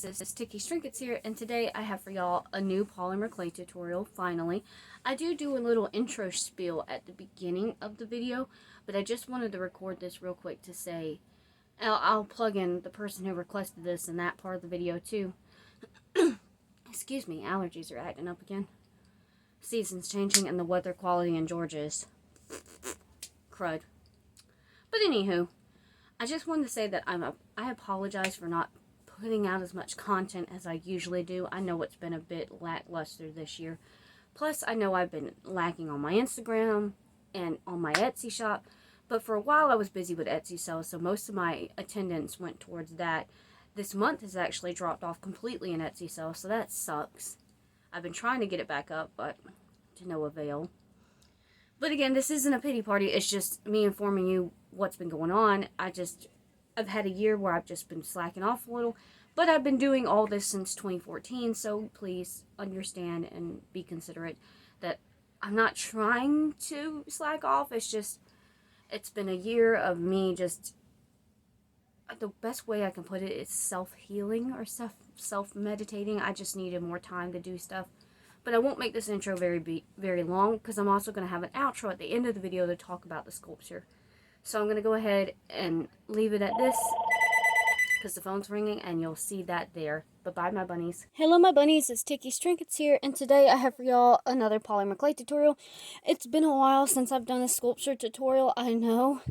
bunnies, this is Tooty Trinkets here, and today I have for y'all a new polymer clay tutorial, finally. I do a little intro spiel at the beginning of the video, but I just wanted to record this real quick to say, I'll plug in the person who requested this in that part of the video too. Excuse me, allergies are acting up again. Seasons changing and the weather quality in Georgia is crud. But anywho, I just wanted to say that I apologize for not putting out as much content as I usually do. I know it's been a bit lackluster this year. Plus, I know I've been lacking on my Instagram and on my Etsy shop. But for a while, I was busy with Etsy sales, so most of my attendance went towards that. This month has actually dropped off completely in Etsy sales, so that sucks. I've been trying to get it back up, but to no avail. But again, this isn't a pity party. It's just me informing you what's been going on. I've had a year where I've just been slacking off a little, but I've been doing all this since 2014, so please understand and be considerate that I'm not trying to slack off. It's been a year of me just, the best way I can put it is self-healing or self-meditating. I just needed more time to do stuff. But I won't make this intro very long, because I'm also going to have an outro at the end of the video to talk about the sculpture. So I'm going to go ahead and leave it at this, because the phone's ringing, and you'll see that there. Bye-bye, my bunnies. Hello, my bunnies. It's Tooty Trinkets here, and today I have for y'all another polymer clay tutorial. It's been a while since I've done a sculpture tutorial, I know.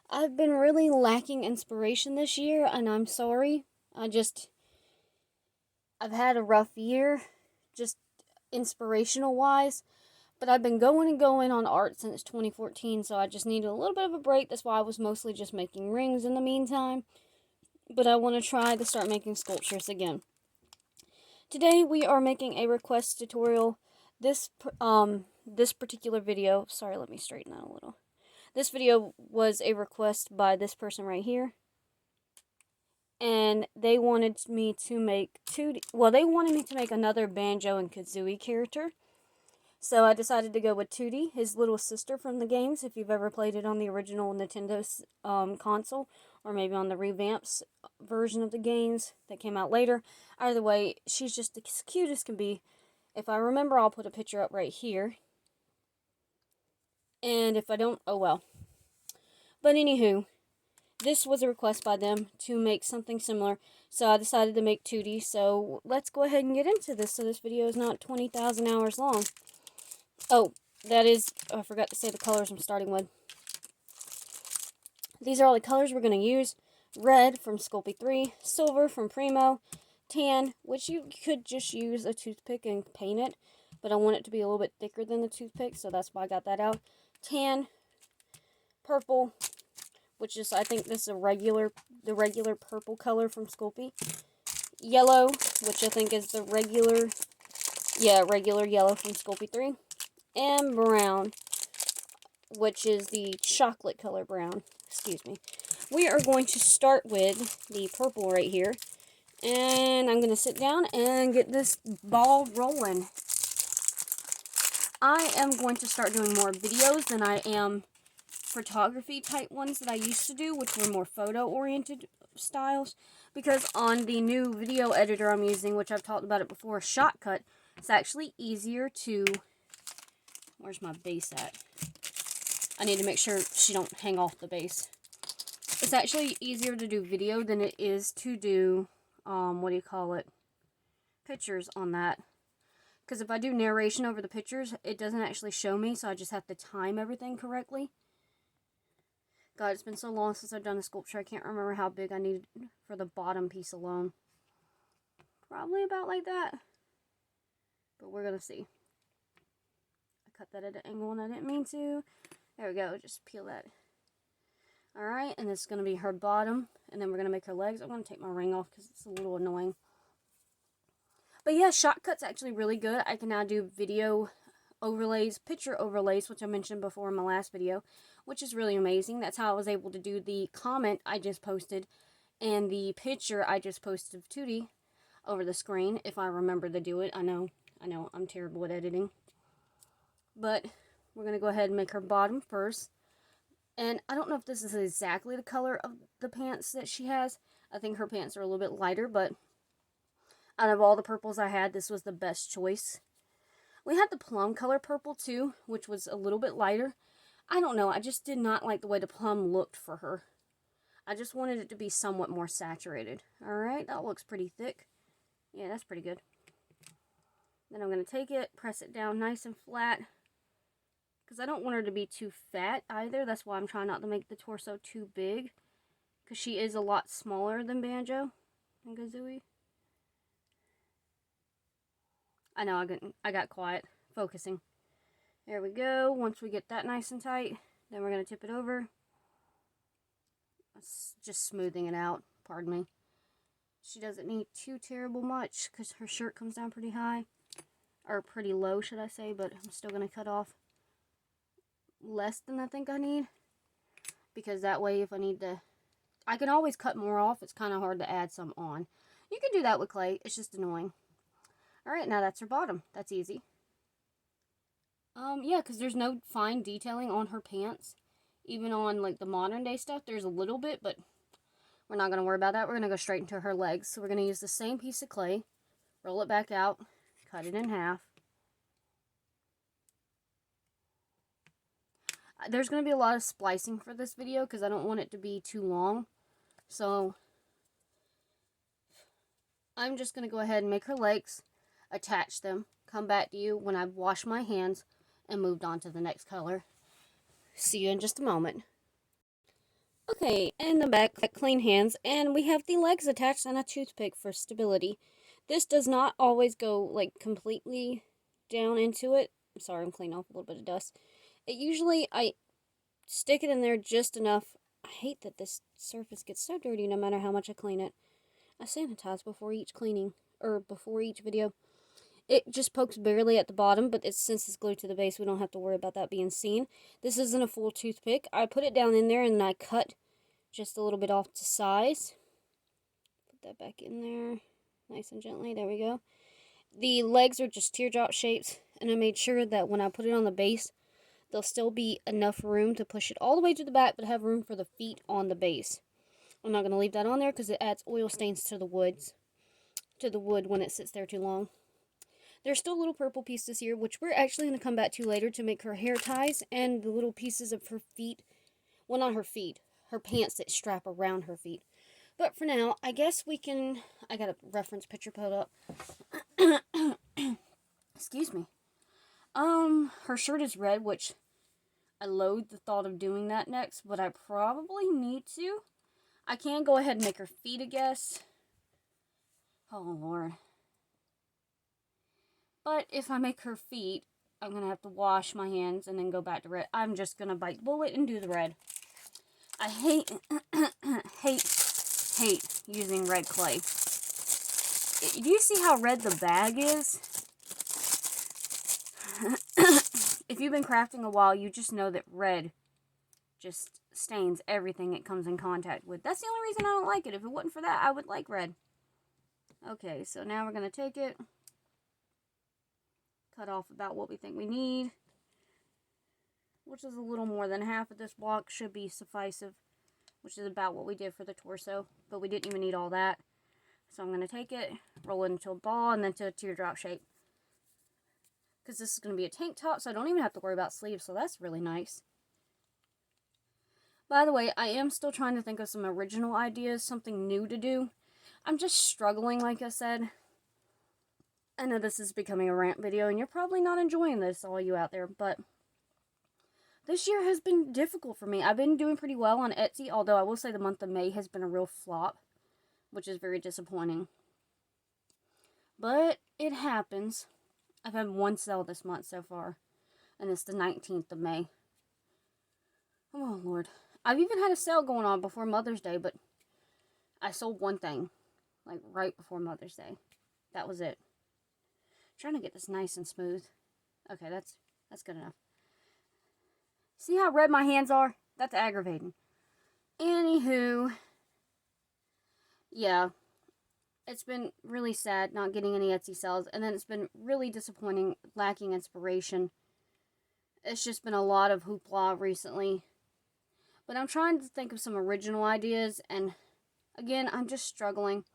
I've been really lacking inspiration this year, and I'm sorry. I've had a rough year, just inspirational-wise. But I've been going and going on art since 2014, so I just needed a little bit of a break. That's why I was mostly just making rings in the meantime. But I want to try to start making sculptures again. Today we are making a request tutorial. This particular video, sorry, let me straighten that a little. This video was a request by this person right here. And they wanted me to make they wanted me to make another Banjo and Kazooie character. So I decided to go with Tooty, his little sister from the games, if you've ever played it on the original Nintendo console, or maybe on the revamped version of the games that came out later. Either way, she's just as cute as can be. If I remember, I'll put a picture up right here. And if I don't, oh well. But anywho, this was a request by them to make something similar, so I decided to make Tooty. So let's go ahead and get into this, so this video is not 20,000 hours long. Oh, I forgot to say the colors I'm starting with. These are all the colors we're going to use. Red from Sculpey 3, silver from Primo, tan, which you could just use a toothpick and paint it, but I want it to be a little bit thicker than the toothpick, so that's why I got that out. Tan, purple, which is, I think this is the regular purple color from Sculpey. Yellow, which I think is the regular yellow from Sculpey 3. And brown, which is the chocolate color brown. Excuse me. We are going to start with the purple right here. And I'm going to sit down and get this ball rolling. I am going to start doing more videos than I am photography type ones that I used to do, which were more photo oriented styles. Because on the new video editor I'm using, which I've talked about it before, Shotcut, it's actually easier to... Where's my base at? I need to make sure she don't hang off the base. It's actually easier to do video than it is to do, pictures on that. Because if I do narration over the pictures, it doesn't actually show me, so I just have to time everything correctly. God, it's been so long since I've done a sculpture, I can't remember how big I needed for the bottom piece alone. Probably about like that. But we're going to see. Cut that at an angle and I didn't mean to. There we go, just peel that. Alright, and this is going to be her bottom, and then we're going to make her legs. I'm going to take my ring off because it's a little annoying. But yeah, Shotcut's actually really good. I can now do video overlays, picture overlays, which I mentioned before in my last video, which is really amazing. That's how I was able to do the comment I just posted and the picture I just posted of Tooty over the screen, if I remember to do it. I know, I'm terrible at editing. But we're going to go ahead and make her bottom first. And I don't know if this is exactly the color of the pants that she has. I think her pants are a little bit lighter, but Out of all the purples I had, this was the best choice. We had the plum color purple too, which was a little bit lighter. I don't know, I just did not like the way the plum looked for her. I just wanted it to be somewhat more saturated. Alright, that looks pretty thick. Yeah, that's pretty good. Then I'm going to take it, press it down nice and flat. Because I don't want her to be too fat either. That's why I'm trying not to make the torso too big. Because she is a lot smaller than Banjo and Kazooie. I know, I got quiet. Focusing. There we go. Once we get that nice and tight, then we're going to tip it over. It's just smoothing it out. Pardon me. She doesn't need too terrible much because her shirt comes down pretty high. Or pretty low, should I say. But I'm still going to cut off less than I think I need. Because that way, if I need to... I can always cut more off. It's kind of hard to add some on. You can do that with clay. It's just annoying. Alright, now that's her bottom. That's easy. Yeah, because there's no fine detailing on her pants. Even on, like, the modern day stuff, there's a little bit, but we're not going to worry about that. We're going to go straight into her legs. So we're going to use the same piece of clay, roll it back out, cut it in half. There's going to be a lot of splicing for this video because I don't want it to be too long. So I'm just going to go ahead and make her legs, attach them, come back to you when I've washed my hands and moved on to the next color. See you in just a moment. Okay, and the back, clean hands, and we have the legs attached and a toothpick for stability. This does not always go, like, completely down into it. I'm sorry, I'm cleaning off a little bit of dust. It usually, I stick it in there just enough. I hate that this surface gets so dirty no matter how much I clean it. I sanitize before each cleaning, or before each video. It just pokes barely at the bottom, but since it's glued to the base, we don't have to worry about that being seen. This isn't a full toothpick. I put it down in there and then I cut just a little bit off to size. Put that back in there nice and gently. There we go. The legs are just teardrop shapes, and I made sure that when I put it on the base, there'll still be enough room to push it all the way to the back, but have room for the feet on the base. I'm not going to leave that on there because it adds oil stains to the wood when it sits there too long. There's still little purple pieces here, which we're actually going to come back to later to make her hair ties and the little pieces of her feet. Well, not her feet. Her pants that strap around her feet. But for now, I guess we can... I got a reference picture put up. Excuse me. Her shirt is red, which I loathe the thought of doing that next, but I probably need to. I can go ahead and make her feet, I guess. Oh, Lord. But if I make her feet, I'm going to have to wash my hands and then go back to red. I'm just going to bite the bullet and do the red. I hate using red clay. Do you see how red the bag is? If you've been crafting a while, you just know that red just stains everything it comes in contact with. That's the only reason I don't like it. If it wasn't for that, I would like red. Okay, so now we're going to take it. Cut off about what we think we need, which is a little more than half of this block should be sufficient, which is about what we did for the torso, but we didn't even need all that. So I'm going to take it, roll it into a ball, and then to a teardrop shape. Because this is going to be a tank top, so I don't even have to worry about sleeves, so that's really nice. By the way, I am still trying to think of some original ideas, something new to do. I'm just struggling, like I said. I know this is becoming a rant video, and you're probably not enjoying this, all you out there, but this year has been difficult for me. I've been doing pretty well on Etsy, although I will say the month of May has been a real flop, which is very disappointing. But it happens. I've had one sale this month so far, and it's the 19th of May. Oh, Lord. I've even had a sale going on before Mother's Day, but I sold one thing, like right before Mother's Day. That was it. Trying to get this nice and smooth. Okay, that's good enough. See how red my hands are? That's aggravating. Anywho, yeah, it's been really sad not getting any Etsy sales, and then it's been really disappointing, lacking inspiration. It's just been a lot of hoopla recently. But I'm trying to think of some original ideas, and again, I'm just struggling.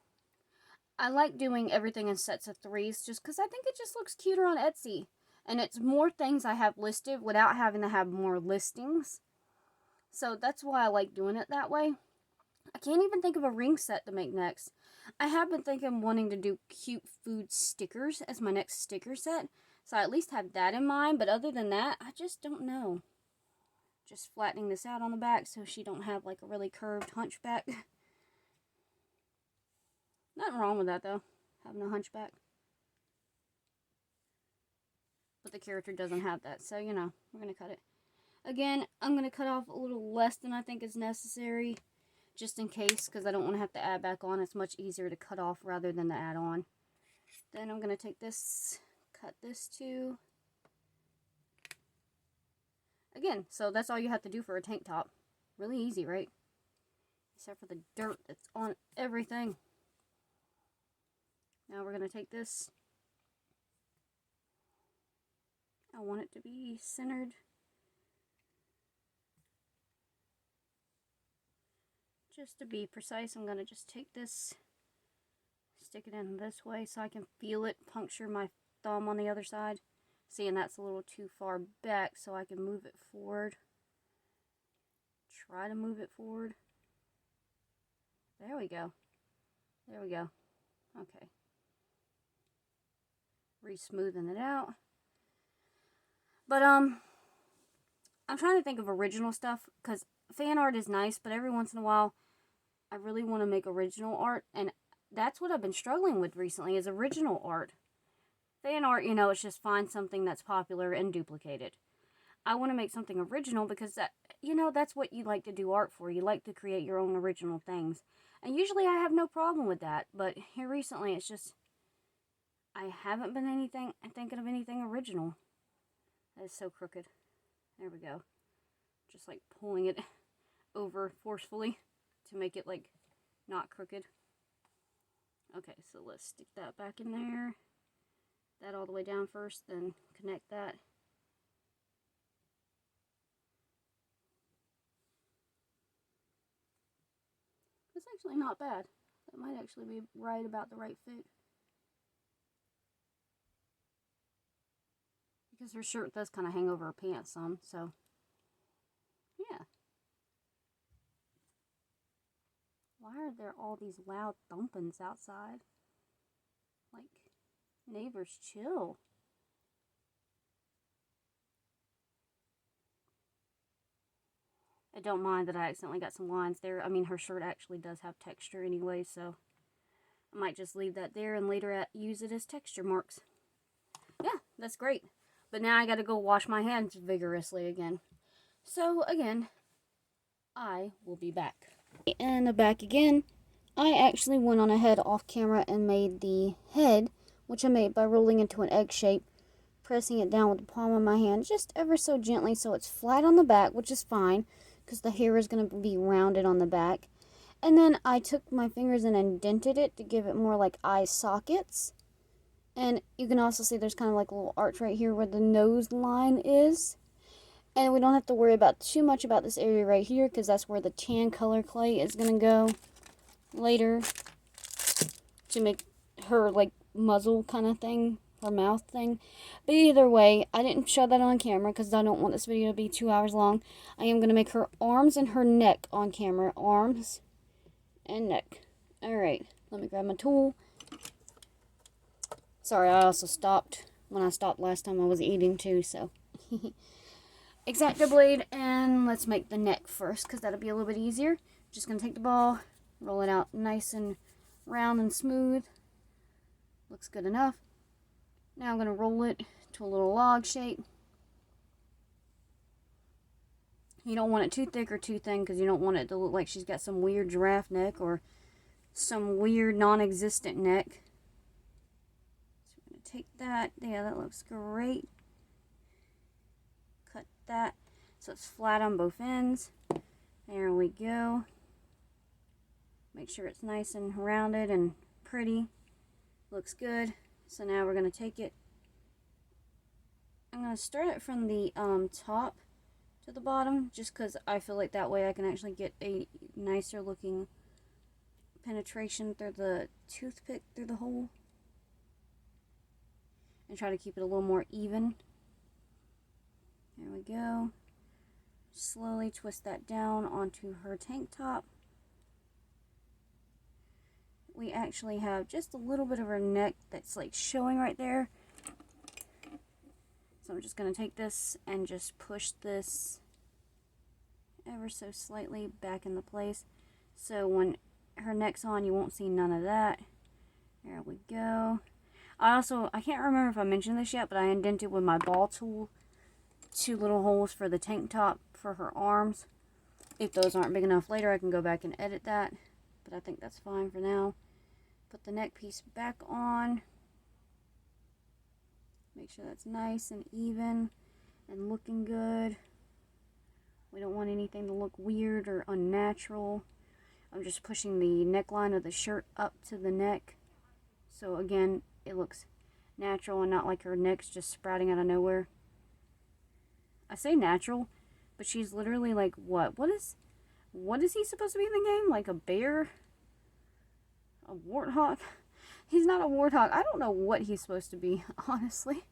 I like doing everything in sets of 3s just because I think it just looks cuter on Etsy. And it's more things I have listed without having to have more listings. So that's why I like doing it that way. I can't even think of a ring set to make next. I have been thinking wanting to do cute food stickers as my next sticker set. So I at least have that in mind. But other than that, I just don't know. Just flattening this out on the back so she don't have like a really curved hunchback. Nothing wrong with that though, having a hunchback. But the character doesn't have that, so you know, we're going to cut it. Again, I'm going to cut off a little less than I think is necessary, just in case, because I don't want to have to add back on. It's much easier to cut off rather than to add on. Then I'm going to take this, cut this too. Again, so that's all you have to do for a tank top. Really easy, right? Except for the dirt that's on everything. Now we're going to take this. I want it to be centered. Just to be precise, I'm going to just take this, stick it in this way so I can feel it puncture my thumb on the other side. See, and that's a little too far back, so I can move it forward. Try to move it forward. There we go. There we go. Okay. Re-smoothing it out. But, I'm trying to think of original stuff, because fan art is nice, but every once in a while, I really want to make original art, and that's what I've been struggling with recently, is original art. Fan art, you know, it's just find something that's popular and duplicate it. I want to make something original because, that, you know, that's what you like to do art for. You like to create your own original things. And usually I have no problem with that, but here recently it's just, I haven't been thinking of anything original. That is so crooked. There we go. Just like pulling it over forcefully to make it like not crooked. Okay, so let's stick that back in there. That all the way down first, then connect that. That's actually not bad. That might actually be right about the right fit. Because her shirt does kind of hang over her pants some, so yeah. Why are there all these loud thumpings outside? Like, neighbors, chill. I don't mind that I accidentally got some lines there. I mean, her shirt actually does have texture anyway, so I might just leave that there and later use it as texture marks. Yeah, that's great. But now I gotta go wash my hands vigorously again. So, again, I will be back. And back again. I actually went on ahead off camera and made the head, which I made by rolling into an egg shape, pressing it down with the palm of my hand just ever so gently so it's flat on the back, which is fine because the hair is going to be rounded on the back. And then I took my fingers and indented it to give it more like eye sockets. And you can also see there's kind of like a little arch right here where the nose line is. And we don't have to worry about too much about this area right here because that's where the tan color clay is going to go later to make her like muzzle kind of thing, her mouth thing. But either way, I didn't show that on camera because I don't want this video to be 2 hours long. I am going to make her arms and her neck on camera. Arms and neck. Alright, let me grab my tool. Sorry, I also stopped. When I stopped last time I was eating too, so. Exacto blade, and let's make the neck first because that'll be a little bit easier. Just going to take the ball, roll it out nice and round and smooth. Looks good enough. Now I'm going to roll it to a little log shape. You don't want it too thick or too thin because you don't want it to look like she's got some weird giraffe neck or some weird non-existent neck. So I'm going to take that. Yeah, that looks great. Cut that so it's flat on both ends. There we go. Make sure it's nice and rounded and pretty. Looks good. So now we're going to take it. I'm going to start it from the top to the bottom just because I feel like that way I can actually get a nicer looking penetration through the toothpick through the hole. And try to keep it a little more even. There we go. Slowly twist that down onto her tank top. We actually have just a little bit of her neck that's like showing right there. So I'm just going to take this and just push this ever so slightly back into place. So when her neck's on, you won't see none of that. There we go. I can't remember if I mentioned this yet, but I indented with my ball tool 2 little holes for the tank top for her arms. If those aren't big enough later, I can go back and edit that. But I think that's fine for now. Put the neck piece back on. Make sure that's nice and even and looking good. We don't want anything to look weird or unnatural. I'm just pushing the neckline of the shirt up to the neck. So again, it looks natural and not like her neck's just sprouting out of nowhere. I say natural, but she's literally like what? What is he supposed to be in the game? Like a bear? A warthog? He's not a warthog. I don't know what he's supposed to be, honestly.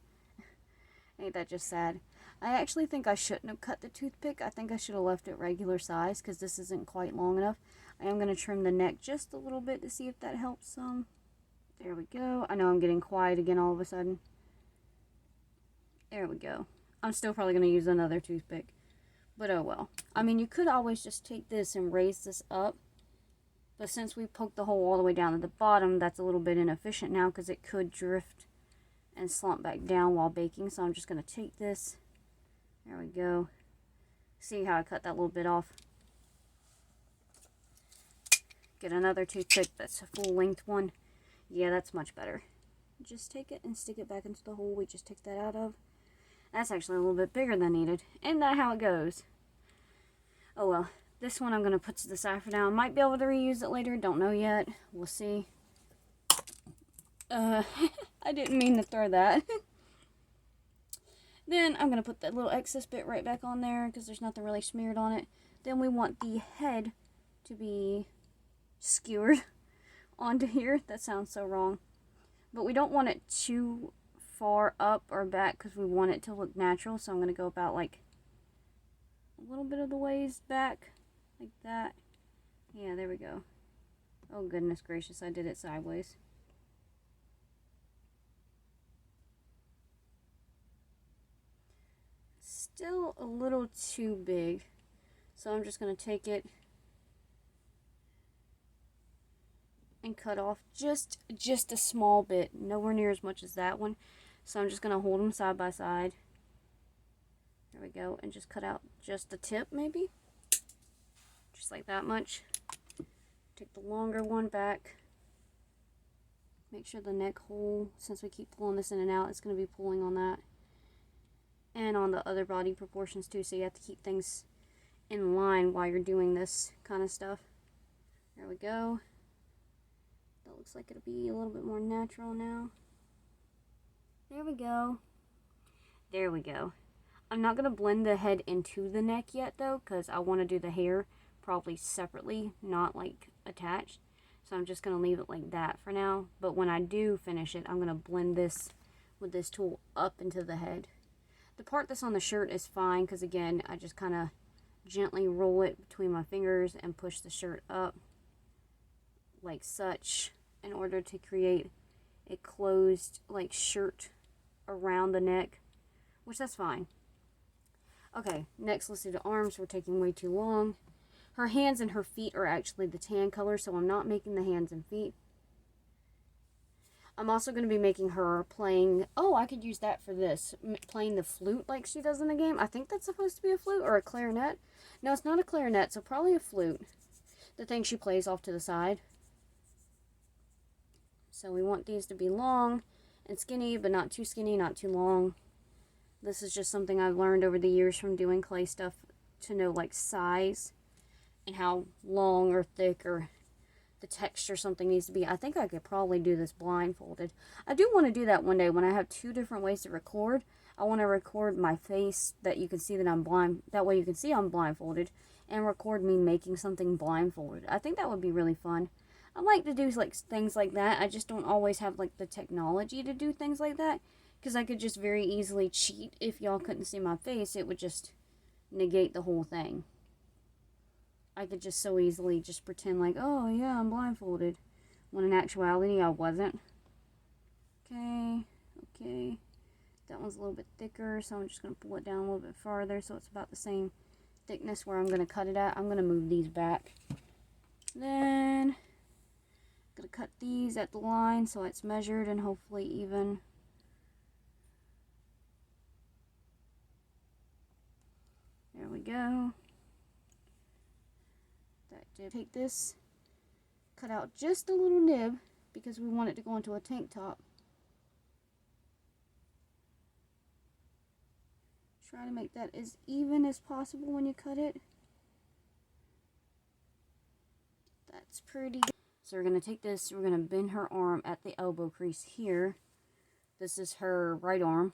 Ain't that just sad? I actually think I shouldn't have cut the toothpick. I think I should have left it regular size because this isn't quite long enough. I am going to trim the neck just a little bit to see if that helps some. There we go. I know I'm getting quiet again all of a sudden. There we go. I'm still probably going to use another toothpick. But oh well. I mean, you could always just take this and raise this up. But since we poked the hole all the way down to the bottom, that's a little bit inefficient now because it could drift and slump back down while baking. So I'm just going to take this. There we go. See how I cut that little bit off? Get another toothpick that's a full length one. Yeah, that's much better. Just take it and stick it back into the hole we just took that out of. That's actually a little bit bigger than needed. Isn't that how it goes? Oh well. This one I'm going to put to the side for now. I might be able to reuse it later. Don't know yet. We'll see. I didn't mean to throw that. Then I'm going to put that little excess bit right back on there because there's nothing really smeared on it. Then we want the head to be skewered onto here. That sounds so wrong. But we don't want it too far up or back because we want it to look natural. So I'm going to go about like a little bit of the ways back. Like that. Yeah, there we go. Oh goodness gracious, I did it sideways. Still a little too big. So I'm just going to take it and cut off just a small bit. Nowhere near as much as that one. So I'm just going to hold them side by side. There we go. And just cut out just the tip maybe. Just like that much. Take the longer one back. Make sure the neck hole, since we keep pulling this in and out, it's going to be pulling on that. And on the other body proportions too, so you have to keep things in line while you're doing this kind of stuff. There we go. That looks like it'll be a little bit more natural now. There we go. There we go. I'm not going to blend the head into the neck yet though, because I want to do the hair probably separately, not like attached. So I'm just going to leave it like that for now. But when I do finish it, I'm going to blend this with this tool up into the head. The part that's on the shirt is fine because again, I just kind of gently roll it between my fingers and push the shirt up like such in order to create a closed like shirt around the neck, which that's fine. Okay, next let's do the arms. We're taking way too long. Her hands and her feet are actually the tan color, so I'm not making the hands and feet. I'm also going to be making her playing, oh, I could use that for this, playing the flute like she does in the game. I think that's supposed to be a flute or a clarinet. No, it's not a clarinet, so probably a flute. The thing she plays off to the side. So we want these to be long and skinny, but not too skinny, not too long. This is just something I've learned over the years from doing clay stuff to know like size and how long or thick or the texture something needs to be. I think I could probably do this blindfolded. I do want to do that one day when I have 2 different ways to record. I want to record my face that you can see that I'm blind. That way you can see I'm blindfolded and record me making something blindfolded. I think that would be really fun. I like to do like things like that. I just don't always have like the technology to do things like that, because I could just very easily cheat. If y'all couldn't see my face, it would just negate the whole thing. I could just so easily just pretend like, oh yeah, I'm blindfolded, when in actuality I wasn't. Okay, okay. That one's a little bit thicker, so I'm just going to pull it down a little bit farther so it's about the same thickness where I'm going to cut it at. I'm going to move these back. Then I'm going to cut these at the line so it's measured and hopefully even. There we go. That did. Take this, cut out just a little nib because we want it to go into a tank top. Try to make that as even as possible when you cut it. That's pretty good. So we're going to take this, we're going to bend her arm at the elbow crease here. This is her right arm,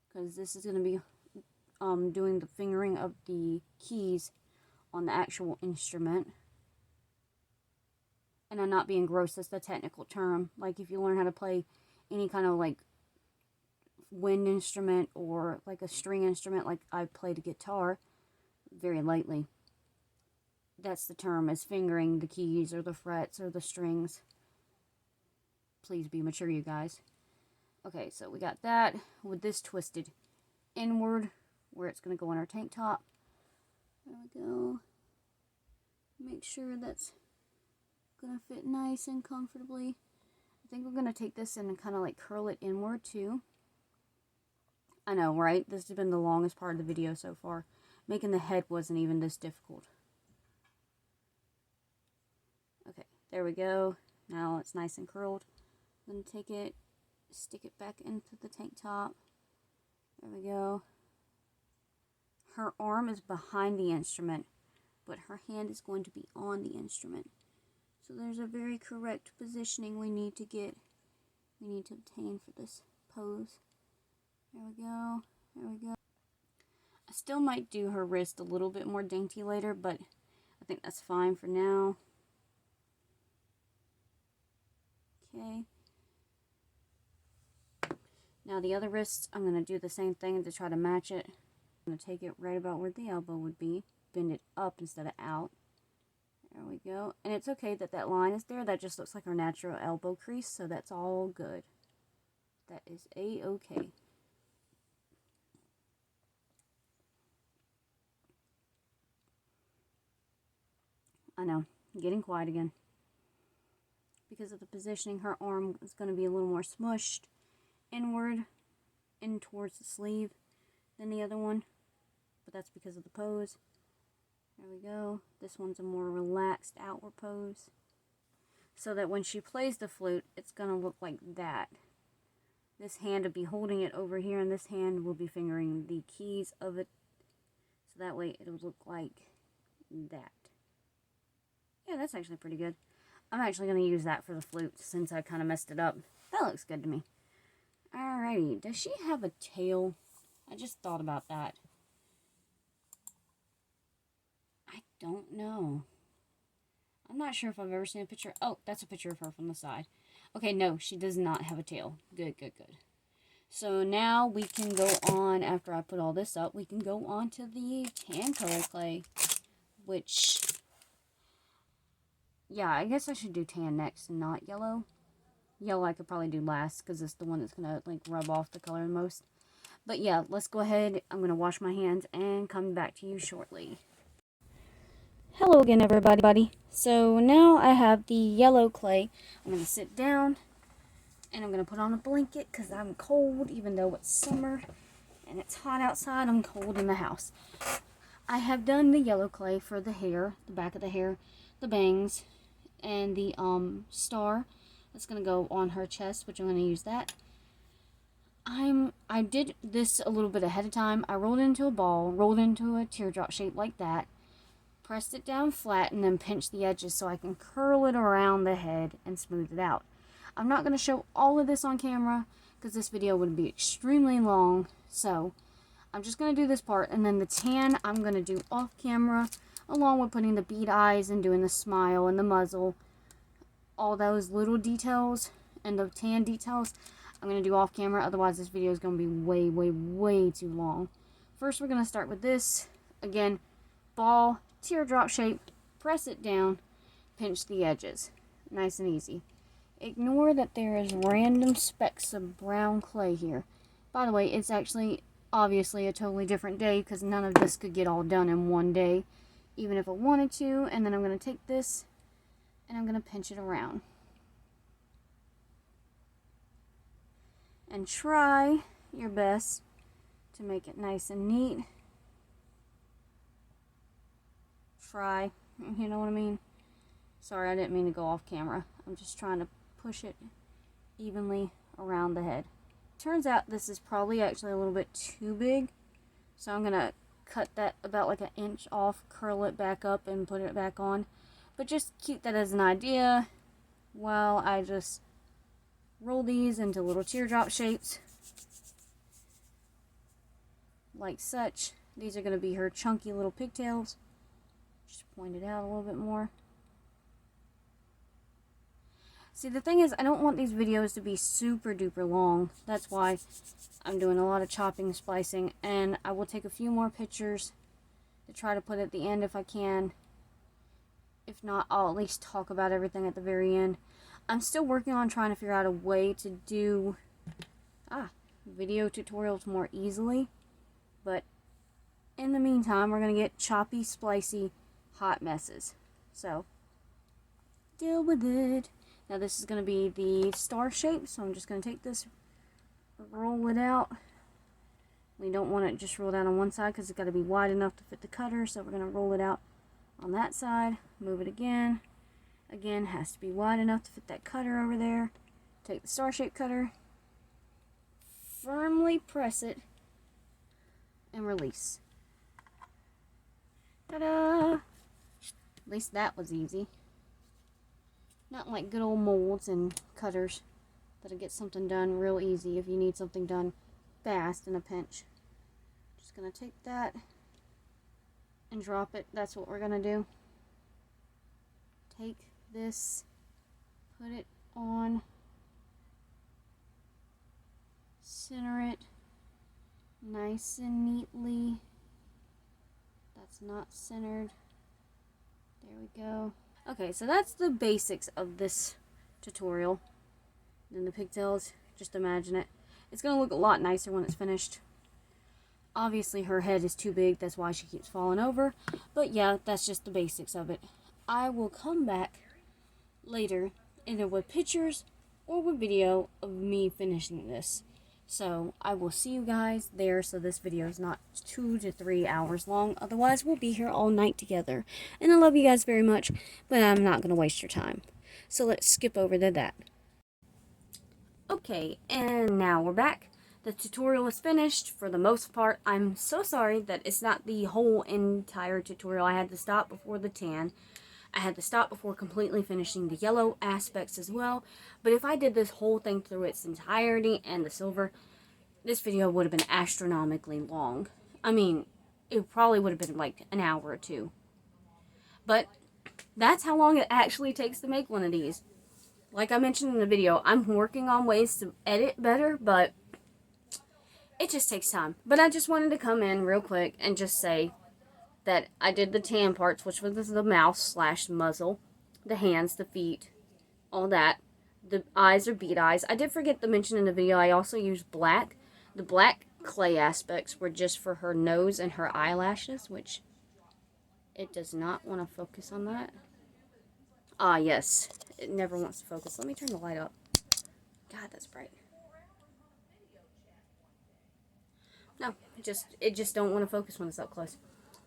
because this is going to be doing the fingering of the keys on the actual instrument. And I'm not being gross, that's the technical term. Like if you learn how to play any kind of like wind instrument or like a string instrument, like I played a guitar very lightly, that's the term, is fingering the keys or the frets or the strings. Please be mature, you guys. Okay, so we got that with this twisted inward where it's going to go on our tank top. There we go. Make sure that's going to fit nice and comfortably. I think we're going to take this and kind of like curl it inward too. I know, right? This has been the longest part of the video so far. Making the head wasn't even this difficult. Okay, there we go. Now it's nice and curled. I'm going to take it, stick it back into the tank top. There we go. Her arm is behind the instrument, but her hand is going to be on the instrument. So there's a very correct positioning we need to obtain for this pose. There we go. There we go. I still might do her wrist a little bit more dainty later, but I think that's fine for now. Okay. Now the other wrist, I'm going to do the same thing to try to match it. I'm going to take it right about where the elbow would be. Bend it up instead of out. There we go. And it's okay that that line is there. That just looks like our natural elbow crease, so that's all good. That is a-okay. I know, I'm getting quiet again. Because of the positioning, her arm is going to be a little more smushed inward, in towards the sleeve than the other one. But that's because of the pose. There we go. This one's a more relaxed outward pose. So that when she plays the flute, it's going to look like that. This hand will be holding it over here, and this hand will be fingering the keys of it. So that way it'll look like that. Yeah, that's actually pretty good. I'm actually going to use that for the flute since I kind of messed it up. That looks good to me. Alrighty, does she have a tail? I just thought about that. I don't know. I'm not sure if I've ever seen a picture. Oh, that's a picture of her from the side. Okay, no, she does not have a tail. Good, good, good. So now we can go on, after I put all this up, we can go on to the tan color clay, which... yeah, I guess I should do tan next and not yellow. Yellow I could probably do last because it's the one that's going to like rub off the color the most. But yeah, let's go ahead. I'm going to wash my hands and come back to you shortly. Hello again, everybody. So now I have the yellow clay. I'm going to sit down and I'm going to put on a blanket because I'm cold even though it's summer and it's hot outside. I'm cold in the house. I have done the yellow clay for the hair, the back of the hair, the bangs, and the star that's going to go on her chest, which I'm going to use that. I did this a little bit ahead of time. I rolled it into a ball, rolled into a teardrop shape like that, pressed it down flat, and then pinched the edges so I can curl it around the head and smooth it out. I'm not going to show all of this on camera because this video would be extremely long, so I'm just going to do this part, and then the tan I'm going to do off camera along with putting the bead eyes and doing the smile and the muzzle. All those little details and the tan details I'm going to do off camera, otherwise this video is going to be way too long. First we're going to start with this. Again, ball, teardrop shape, press it down, pinch the edges. Nice and easy. Ignore that there is random specks of brown clay here. By the way, it's actually obviously a totally different day because none of this could get all done in one day, even if I wanted to. And then I'm going to take this and I'm going to pinch it around. And try your best to make it nice and neat. Try, you know what I mean? Sorry, I didn't mean to go off camera. I'm just trying to push it evenly around the head. Turns out this is probably actually a little bit too big, so I'm gonna cut that about like an inch off, curl it back up and put it back on. But just keep that as an idea while I just roll these into little teardrop shapes like such. These are going to be her chunky little pigtails. Just point it out a little bit more. See, the thing is, I don't want these videos to be super duper long. That's why I'm doing a lot of chopping and splicing, and I will take a few more pictures to try to put at the end if I can. If not, I'll at least talk about everything at the very end. I'm still working on trying to figure out a way to do video tutorials more easily. But in the meantime, we're going to get choppy, splicey, hot messes. So, deal with it. Now this is going to be the star shape, so I'm just going to take this, roll it out. We don't want it just rolled out on one side because it's got to be wide enough to fit the cutter, so we're going to roll it out on that side, move it again. Again, has to be wide enough to fit that cutter over there. Take the star-shaped cutter, firmly press it, and release. Ta-da! At least that was easy. Not like good old molds and cutters that'll get something done real easy if you need something done fast in a pinch. Just gonna take that and drop it. That's what we're gonna do. Take this, put it on, center it nice and neatly. That's not centered. There we go. Okay, so that's the basics of this tutorial. Then the pigtails, just imagine it. It's going to look a lot nicer when it's finished. Obviously her head is too big, that's why she keeps falling over. But yeah, that's just the basics of it. I will come back later, either with pictures or with video of me finishing this. So I will see you guys there, so this video is not 2 to 3 hours long. Otherwise we'll be here all night together. And I love you guys very much, but I'm not going to waste your time. So let's skip over to that. Okay, and now we're back. The tutorial is finished for the most part. I'm so sorry that it's not the whole entire tutorial. I had to stop before the tan. I had to stop before completely finishing the yellow aspects as well. But if I did this whole thing through its entirety and the silver, this video would have been astronomically long. I mean, it probably would have been like an hour or two. But that's how long it actually takes to make one of these. Like I mentioned in the video, I'm working on ways to edit better, but it just takes time. But I just wanted to come in real quick and just say that I did the tan parts, which was the mouth / muzzle, the hands, the feet, all that. The eyes are bead eyes. I did forget to mention in the video, I also used black. The black clay aspects were just for her nose and her eyelashes, which it does not want to focus on that. Ah, yes. It never wants to focus. Let me turn the light up. God, that's bright. No, it just don't want to focus when it's up close.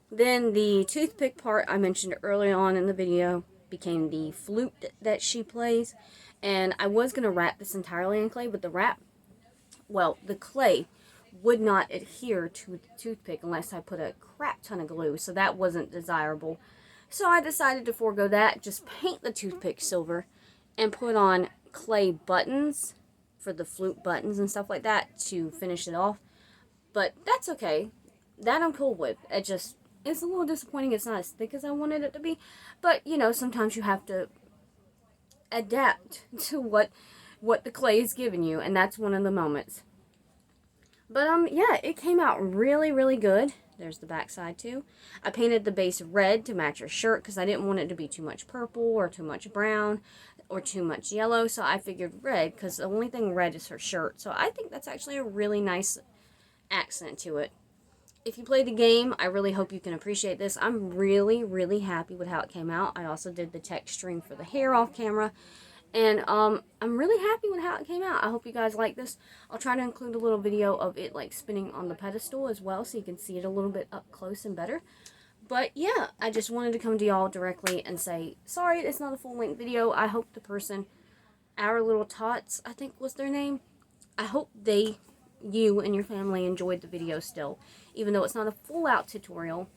Then the toothpick part I mentioned early on in the video became the flute that she plays. And I was going to wrap this entirely in clay, but the clay would not adhere to the toothpick unless I put a crap ton of glue. So that wasn't desirable. So I decided to forego that, just paint the toothpick silver and put on clay buttons for the flute buttons and stuff like that to finish it off. But that's okay. That I'm cool with. It's a little disappointing it's not as thick as I wanted it to be. But, you know, sometimes you have to adapt to what the clay is giving you. And that's one of the moments. But, yeah, it came out really, really good. There's the back side, too. I painted the base red to match her shirt because I didn't want it to be too much purple or too much brown or too much yellow. So I figured red because the only thing red is her shirt. So I think that's actually a really nice accent to it. If you play the game, I really hope you can appreciate this. I'm really, really happy with how it came out. I also did the texturing for the hair off camera. And I'm really happy with how it came out. I hope you guys like this. I'll try to include a little video of it like spinning on the pedestal as well so you can see it a little bit up close and better. But yeah, I just wanted to come to y'all directly and say, sorry it's not a full-length video. I hope the person, Our Little Tots, I think was their name. I hope you and your family enjoyed the video still. Even though it's not a full-out tutorial.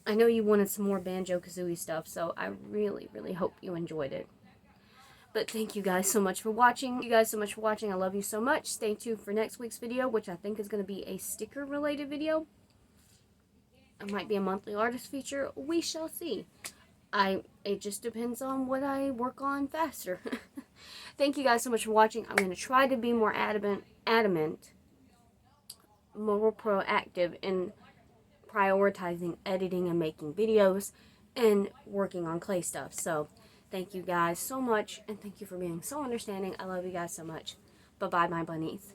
I know you wanted some more Banjo Kazooie stuff, so I really, really hope you enjoyed it. But thank you guys so much for watching. I love you so much. Stay tuned for next week's video, which I think is going to be a sticker-related video. It might be a monthly artist feature. We shall see. It just depends on what I work on faster. Thank you guys so much for watching. I'm going to try to be more adamant, more proactive in prioritizing editing and making videos and working on clay stuff. So, thank you guys so much, and thank you for being so understanding. I love you guys so much. Bye-bye, my bunnies.